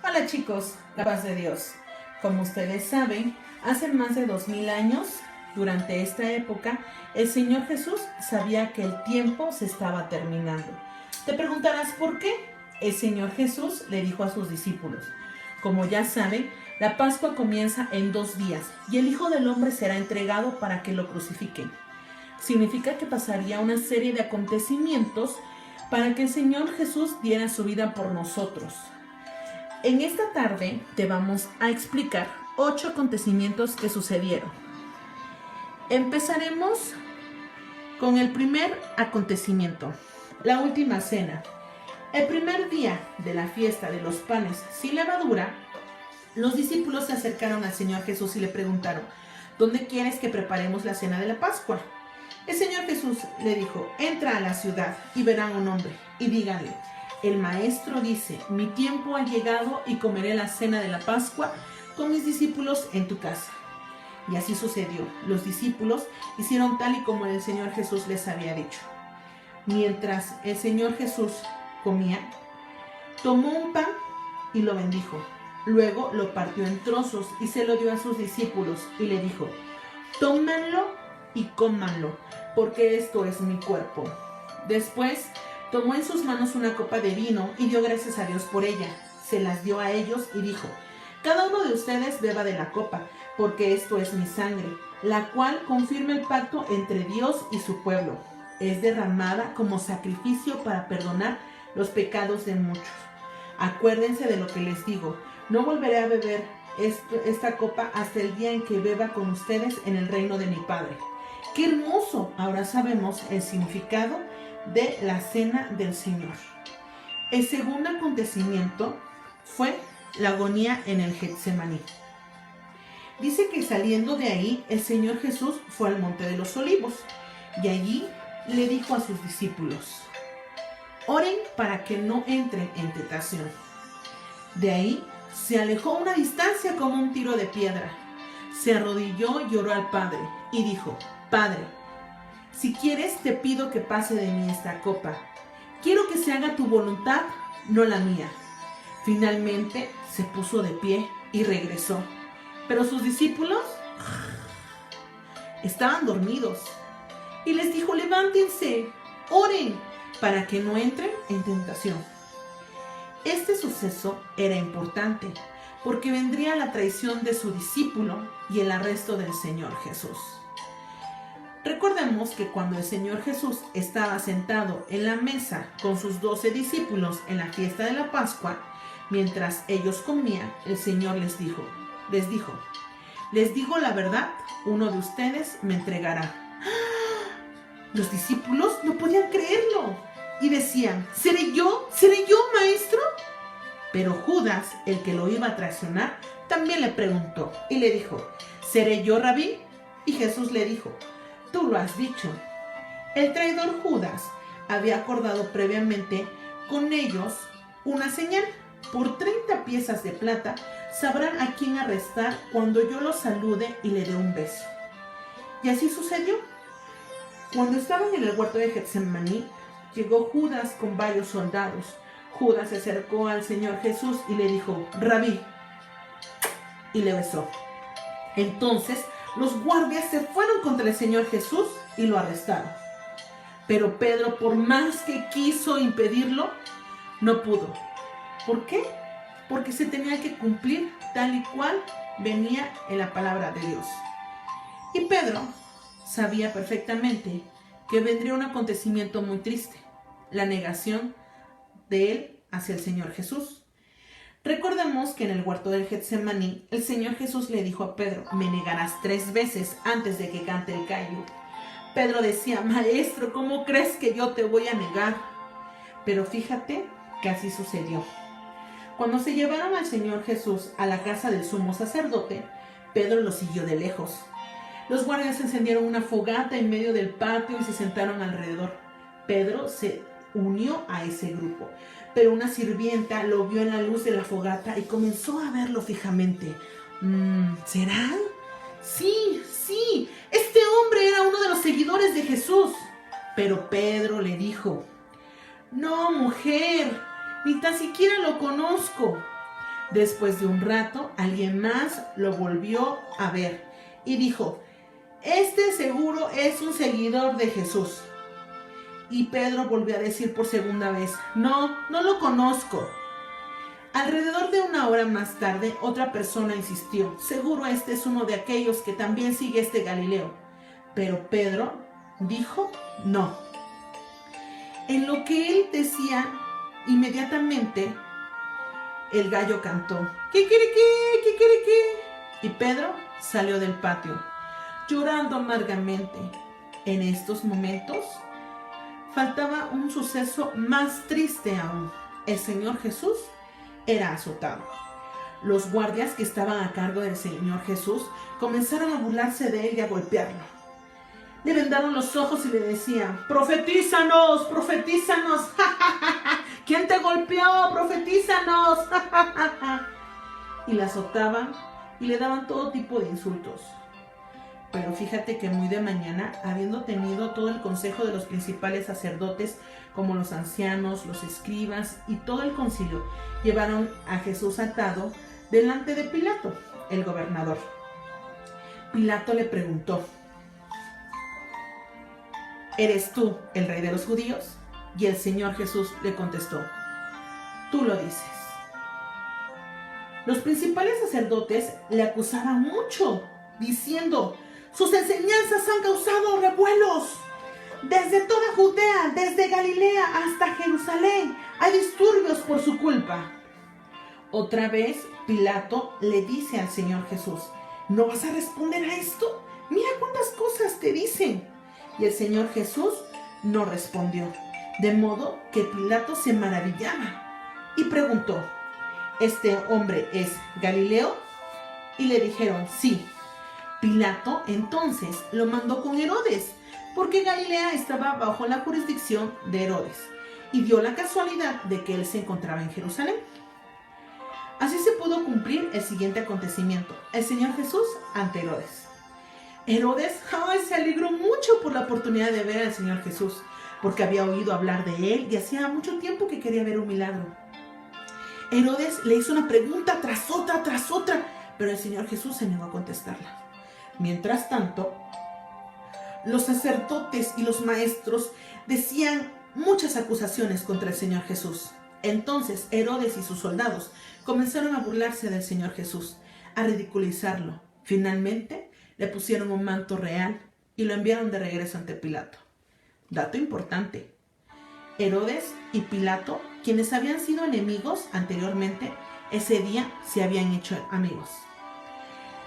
Hola chicos, la paz de Dios. Como ustedes saben, hace más de 2000 años, durante esta época, el Señor Jesús sabía que el tiempo se estaba terminando. Te preguntarás por qué. El Señor Jesús le dijo a sus discípulos: como ya saben, la Pascua comienza en 2 días y el Hijo del Hombre será entregado para que lo crucifiquen. Significa que pasaría una serie de acontecimientos para que el Señor Jesús diera su vida por nosotros. En esta tarde te vamos a explicar 8 acontecimientos que sucedieron. Empezaremos con el primer acontecimiento, la última cena. El primer día de la fiesta de los panes sin levadura, los discípulos se acercaron al Señor Jesús y le preguntaron: ¿dónde quieres que preparemos la cena de la Pascua? El Señor Jesús le dijo: entra a la ciudad y verán un hombre y díganle: el maestro dice, mi tiempo ha llegado y comeré la cena de la Pascua con mis discípulos en tu casa. Y así sucedió. Los discípulos hicieron tal y como el Señor Jesús les había dicho. Mientras el Señor Jesús comía, tomó un pan y lo bendijo. Luego lo partió en trozos y se lo dio a sus discípulos y le dijo: tómenlo y cómanlo, porque esto es mi cuerpo. Después tomó en sus manos una copa de vino y dio gracias a Dios por ella. Se las dio a ellos y dijo: cada uno de ustedes beba de la copa, porque esto es mi sangre, la cual confirma el pacto entre Dios y su pueblo. Es derramada como sacrificio para perdonar los pecados de muchos. Acuérdense de lo que les digo: no volveré a beber esta copa hasta el día en que beba con ustedes en el reino de mi Padre. ¡Qué hermoso! Ahora sabemos el significado de la cena del Señor. El segundo acontecimiento fue la agonía en el Getsemaní. Dice que saliendo de ahí, el Señor Jesús fue al Monte de los Olivos y allí le dijo a sus discípulos: oren para que no entren en tentación. De ahí se alejó a una distancia como un tiro de piedra. Se arrodilló y oró al Padre y dijo: Padre, si quieres, te pido que pase de mí esta copa. Quiero que se haga tu voluntad, no la mía. Finalmente se puso de pie y regresó. Pero sus discípulos estaban dormidos. Y les dijo: levántense, oren, para que no entren en tentación. Este suceso era importante, porque vendría la traición de su discípulo y el arresto del Señor Jesús. Recordemos que cuando el Señor Jesús estaba sentado en la mesa con sus 12 discípulos en la fiesta de la Pascua, mientras ellos comían, el Señor les dijo: les digo la verdad, uno de ustedes me entregará. Los discípulos no podían creerlo y decían: ¿seré yo, maestro? Pero Judas, el que lo iba a traicionar, también le preguntó y le dijo: ¿seré yo, Rabí? Y Jesús le dijo: tú lo has dicho. El traidor Judas había acordado previamente con ellos una señal. Por 30 piezas de plata sabrán a quién arrestar cuando yo lo salude y le dé un beso. Y así sucedió. Cuando estaban en el huerto de Getsemaní, llegó Judas con varios soldados. Judas se acercó al Señor Jesús y le dijo: Rabí, y le besó. Entonces los guardias se fueron contra el Señor Jesús y lo arrestaron. Pero Pedro, por más que quiso impedirlo, no pudo. ¿Por qué? Porque se tenía que cumplir tal y cual venía en la palabra de Dios. Y Pedro sabía perfectamente que vendría un acontecimiento muy triste: la negación de él hacia el Señor Jesús. Recordemos que en el huerto del Getsemaní, el Señor Jesús le dijo a Pedro: me negarás 3 veces antes de que cante el gallo. Pedro decía: maestro, ¿cómo crees que yo te voy a negar? Pero fíjate que así sucedió. Cuando se llevaron al Señor Jesús a la casa del sumo sacerdote, Pedro lo siguió de lejos. Los guardias encendieron una fogata en medio del patio y se sentaron alrededor. Pedro se unió a ese grupo, pero una sirvienta lo vio en la luz de la fogata y comenzó a verlo fijamente. ¿Será? Sí, este hombre era uno de los seguidores de Jesús. Pero Pedro le dijo: no, mujer, ni tan siquiera lo conozco. Después de un rato, alguien más lo volvió a ver y dijo: este seguro es un seguidor de Jesús. Y Pedro volvió a decir por segunda vez: no lo conozco. Alrededor de una hora más tarde, otra persona insistió: seguro este es uno de aquellos que también sigue este Galileo. Pero Pedro dijo: no. En lo que él decía, inmediatamente el gallo cantó: ¡Kikiriki! ¡Kikiriki! Y Pedro salió del patio, llorando amargamente. En estos momentos faltaba un suceso más triste aún. El Señor Jesús era azotado. Los guardias que estaban a cargo del Señor Jesús comenzaron a burlarse de él y a golpearlo. Le vendaron los ojos y le decían: ¡profetízanos! ¡Profetízanos! ¿Quién te golpeó? ¡Profetízanos! Y le azotaban y le daban todo tipo de insultos. Pero fíjate que muy de mañana, habiendo tenido todo el consejo de los principales sacerdotes, como los ancianos, los escribas y todo el concilio, llevaron a Jesús atado delante de Pilato, el gobernador. Pilato le preguntó: ¿eres tú el rey de los judíos? Y el Señor Jesús le contestó: tú lo dices. Los principales sacerdotes le acusaban mucho, diciendo: sus enseñanzas han causado revuelos. Desde toda Judea, desde Galilea hasta Jerusalén, hay disturbios por su culpa. Otra vez Pilato le dice al Señor Jesús: ¿no vas a responder a esto? Mira cuántas cosas te dicen. Y el Señor Jesús no respondió, de modo que Pilato se maravillaba y preguntó: ¿este hombre es Galileo? Y le dijeron: sí. Pilato entonces lo mandó con Herodes, porque Galilea estaba bajo la jurisdicción de Herodes, y dio la casualidad de que él se encontraba en Jerusalén. Así se pudo cumplir el siguiente acontecimiento: el Señor Jesús ante Herodes. Herodes se alegró mucho por la oportunidad de ver al Señor Jesús, porque había oído hablar de él y hacía mucho tiempo que quería ver un milagro. Herodes le hizo una pregunta tras otra, pero el Señor Jesús se negó a contestarla. Mientras tanto, los sacerdotes y los maestros decían muchas acusaciones contra el Señor Jesús. Entonces Herodes y sus soldados comenzaron a burlarse del Señor Jesús, a ridiculizarlo. Finalmente le pusieron un manto real y lo enviaron de regreso ante Pilato. Dato importante: Herodes y Pilato, quienes habían sido enemigos anteriormente, ese día se habían hecho amigos.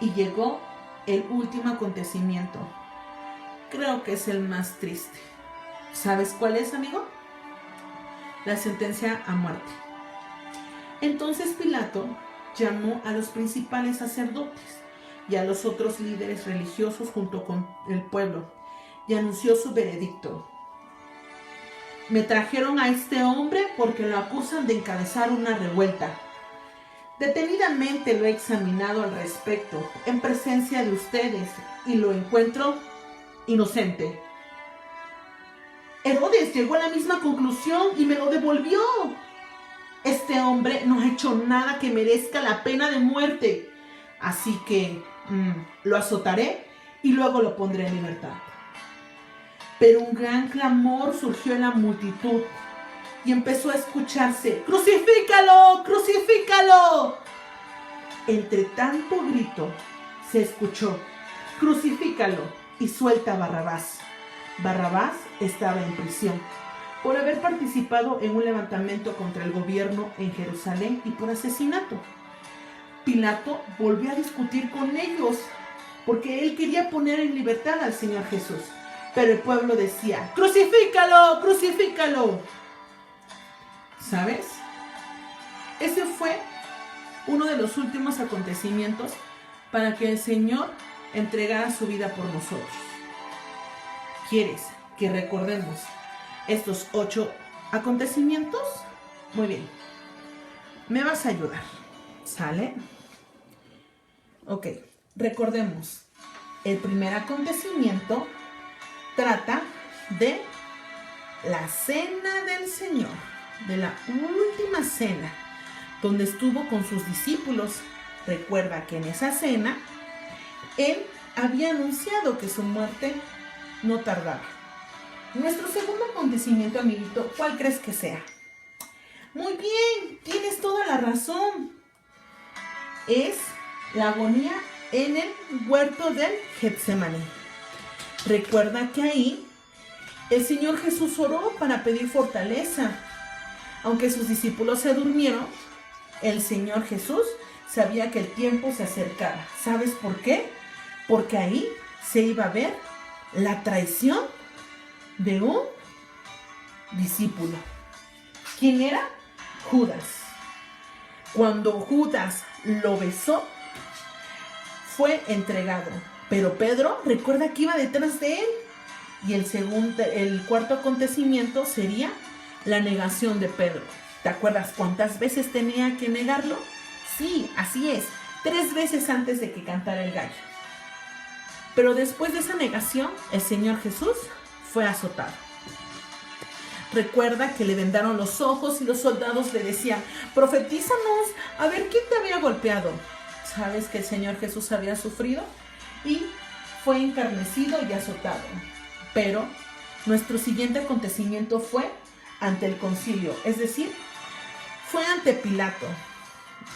Y llegó el último acontecimiento. Creo que es el más triste. ¿Sabes cuál es, amigo? La sentencia a muerte. Entonces Pilato llamó a los principales sacerdotes y a los otros líderes religiosos junto con el pueblo y anunció su veredicto: me trajeron a este hombre porque lo acusan de encabezar una revuelta. Detenidamente lo he examinado al respecto en presencia de ustedes y lo encuentro inocente. Herodes llegó a la misma conclusión y me lo devolvió. Este hombre no ha hecho nada que merezca la pena de muerte, así que lo azotaré y luego lo pondré en libertad. Pero un gran clamor surgió en la multitud y empezó a escucharse: ¡crucifícalo! ¡Crucifícalo! Entre tanto grito se escuchó: ¡crucifícalo y suelta a Barrabás! Barrabás estaba en prisión por haber participado en un levantamiento contra el gobierno en Jerusalén y por asesinato. Pilato volvió a discutir con ellos porque él quería poner en libertad al Señor Jesús, pero el pueblo decía: ¡crucifícalo! ¡Crucifícalo! ¿Sabes? Ese fue uno de los últimos acontecimientos para que el Señor entregara su vida por nosotros. ¿Quieres que recordemos estos 8 acontecimientos? Muy bien. Me vas a ayudar. ¿Sale? Ok. Recordemos. El primer acontecimiento trata de la cena del Señor, de la última cena, donde estuvo con sus discípulos. Recuerda que en esa cena, él había anunciado que su muerte no tardaba. Nuestro segundo acontecimiento, amiguito, ¿cuál crees que sea? Muy bien, tienes toda la razón. Es la agonía en el huerto del Getsemaní. Recuerda que ahí el Señor Jesús oró para pedir fortaleza. Aunque sus discípulos se durmieron, el Señor Jesús sabía que el tiempo se acercaba. ¿Sabes por qué? Porque ahí se iba a ver la traición de un discípulo. ¿Quién era? Judas. Cuando Judas lo besó, fue entregado. Pero Pedro, recuerda que iba detrás de él. Y el cuarto acontecimiento sería la negación de Pedro. ¿Te acuerdas cuántas veces tenía que negarlo? Sí, así es. 3 veces antes de que cantara el gallo. Pero después de esa negación, el Señor Jesús fue azotado. Recuerda que le vendaron los ojos y los soldados le decían: profetízanos, a ver quién te había golpeado. ¿Sabes que el Señor Jesús había sufrido? Y fue encarnecido y azotado. Pero nuestro siguiente acontecimiento fue ante el concilio, es decir, fue ante Pilato.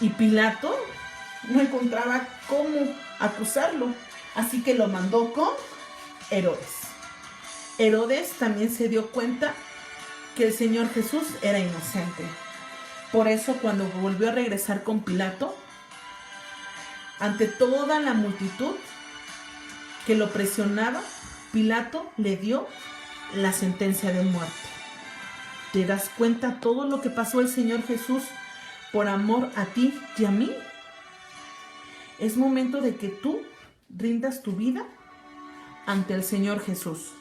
Y Pilato no encontraba cómo acusarlo, así que lo mandó con Herodes. Herodes también se dio cuenta que el Señor Jesús era inocente. Por eso, cuando volvió a regresar con Pilato, ante toda la multitud que lo presionaba, Pilato le dio la sentencia de muerte. ¿Te das cuenta todo lo que pasó el Señor Jesús por amor a ti y a mí? Es momento de que tú rindas tu vida ante el Señor Jesús.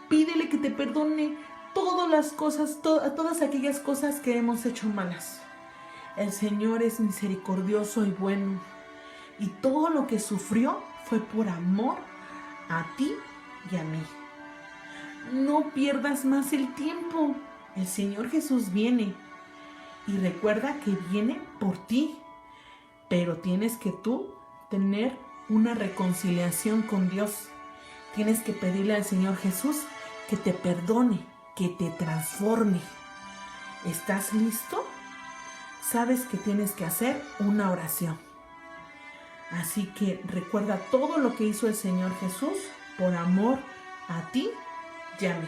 Pídele que te perdone todas las cosas, todas aquellas cosas que hemos hecho malas. El Señor es misericordioso y bueno. Y todo lo que sufrió fue por amor a ti y a mí. No pierdas más el tiempo. El Señor Jesús viene. Y recuerda que viene por ti. Pero tienes que tú tener una reconciliación con Dios. Tienes que pedirle al Señor Jesús que te perdone, que te transforme. ¿Estás listo? Sabes que tienes que hacer una oración. Así que recuerda todo lo que hizo el Señor Jesús por amor a ti y a mí.